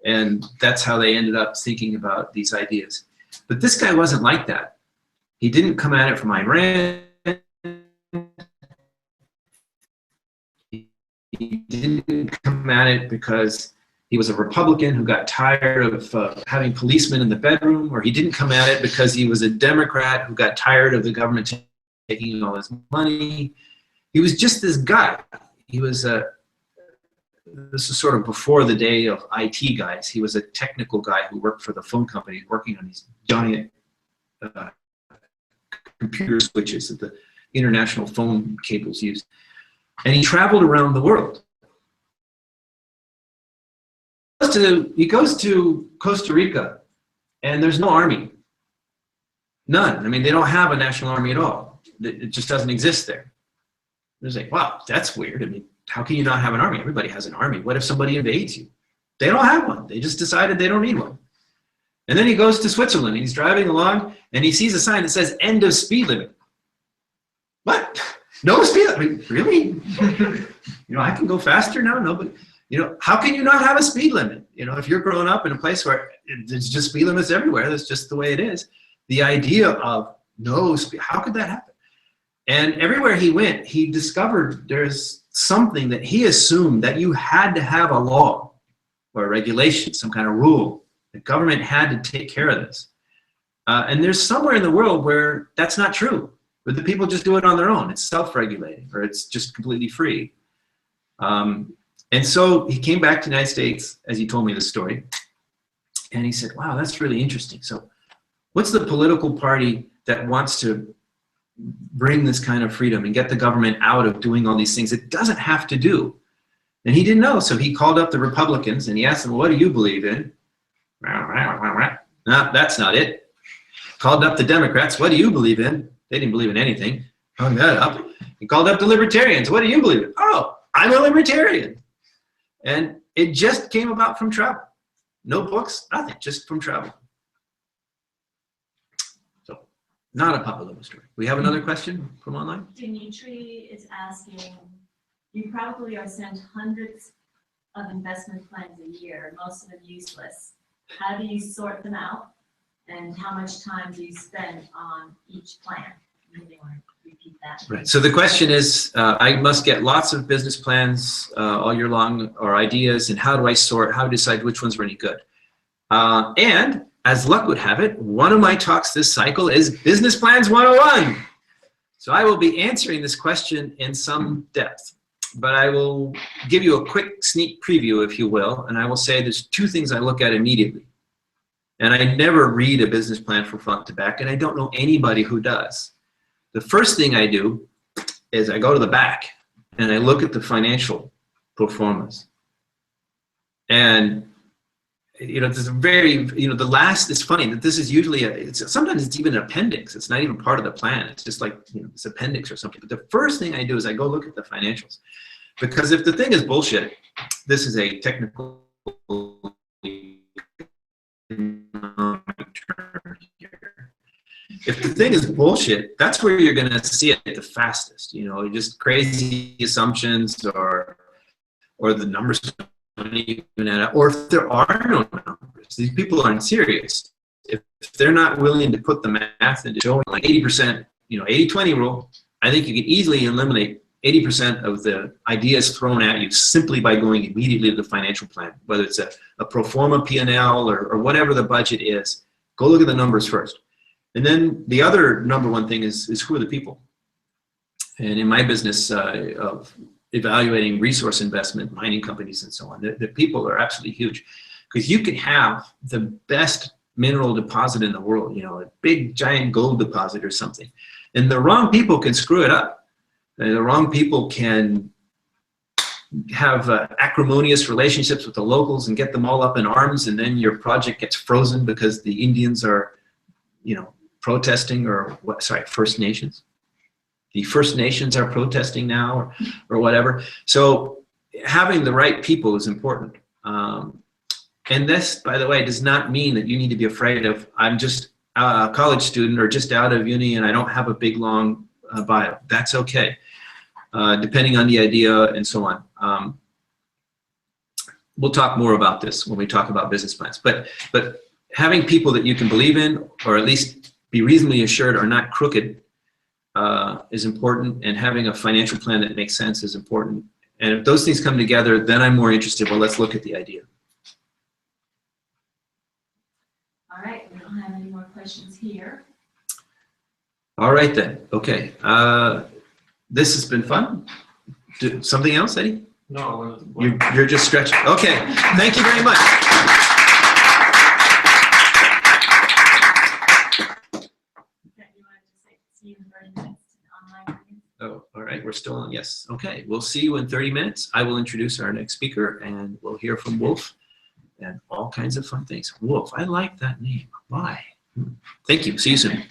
And that's how they ended up thinking about these ideas. But this guy wasn't like that. He didn't come at it from Ayn Rand. He didn't come at it because he was a Republican who got tired of having policemen in the bedroom, or he didn't come at it because he was a Democrat who got tired of the government taking all his money. He was just this guy. He was this is sort of before the day of IT guys. He was a technical guy who worked for the phone company, working on these giant computer switches that the international phone cables used. And he traveled around the world. He goes to Costa Rica, and there's no army. None. I mean, they don't have a national army at all. It just doesn't exist there. It's like, wow, that's weird. I mean, how can you not have an army? Everybody has an army. What if somebody invades you? They don't have one. They just decided they don't need one. And then he goes to Switzerland. He's driving along, and he sees a sign that says, end of speed limit. What? No speed limit? I mean, really? You know, I can go faster now? No, but, you know, how can you not have a speed limit? You know, if you're growing up in a place where there's just speed limits everywhere, that's just the way it is. The idea of no speed, how could that happen? And everywhere he went, he discovered there's something that he assumed that you had to have a law or a regulation, some kind of rule. The government had to take care of this. And there's somewhere in the world where that's not true, where the people just do it on their own. It's self-regulating, or it's just completely free. And so he came back to the United States, as he told me the story, and he said, wow, that's really interesting. So what's the political party that wants to bring this kind of freedom and get the government out of doing all these things it doesn't have to do? And he didn't know, so he called up the Republicans and he asked them, well, what do you believe in? No, that's not it. Called up the Democrats, what do you believe in? They didn't believe in anything. Hung that up. He called up the Libertarians, what do you believe in? Oh, I'm a Libertarian. And it just came about from travel. No books, nothing, just from travel. So, not a Papa Lobo story. We have another question from online? Dimitri is asking, you probably are sent hundreds of investment plans a year, most of them useless. How do you sort them out? And how much time do you spend on each plan? You may want to repeat that. Right. So the question is, I must get lots of business plans all year long, or ideas, and how do I sort, how to decide which ones are any good? And as luck would have it, one of my talks this cycle is Business Plans 101. So I will be answering this question in some depth, but I will give you a quick sneak preview, if you will, and I will say there's two things I look at immediately. And I never read a business plan from front to back, and I don't know anybody who does. The first thing I do is I go to the back and I look at the financial performance. And, you know, there's a very, you know, the last, it's funny that this is usually, sometimes it's even an appendix. It's not even part of the plan. It's just like, you know, this appendix or something. But the first thing I do is I go look at the financials. Because if the thing is bullshit, this is a technical term here. If the thing is bullshit, that's where you're going to see it the fastest. You know, just crazy assumptions, or the numbers don't even add up, or if there are no numbers. These people aren't serious. If they're not willing to put the math into showing like 80%, you know, 80-20 rule, I think you can easily eliminate 80% of the ideas thrown at you simply by going immediately to the financial plan, whether it's a pro forma P&L or whatever the budget is. Go look at the numbers first. And then the other number one thing is who are the people? And in my business of evaluating resource investment, mining companies and so on, the people are absolutely huge. Because you can have the best mineral deposit in the world, you know, a big giant gold deposit or something, and the wrong people can screw it up. The wrong people can have acrimonious relationships with the locals and get them all up in arms, and then your project gets frozen because the Indians are, you know, protesting, or what? Sorry, First Nations. The First Nations are protesting now, or whatever. So having the right people is important. And this, by the way, does not mean that you need to be afraid of, I'm just a college student or just out of uni and I don't have a big, long bio. That's okay, depending on the idea and so on. We'll talk more about this when we talk about business plans. But having people that you can believe in, or at least be reasonably assured are not crooked, is important, and having a financial plan that makes sense is important. And if those things come together, then I'm more interested. Well, let's look at the idea. All right, we don't have any more questions here. All right then. Okay. This has been fun. Something else, Eddie? No. You're just stretching. Okay. Thank you very much. You want to just say, see you in 30 minutes online? Oh, all right. We're still on. Yes. Okay. We'll see you in 30 minutes. I will introduce our next speaker, and we'll hear from Wolf and all kinds of fun things. Wolf, I like that name. Why? Thank you. See you soon.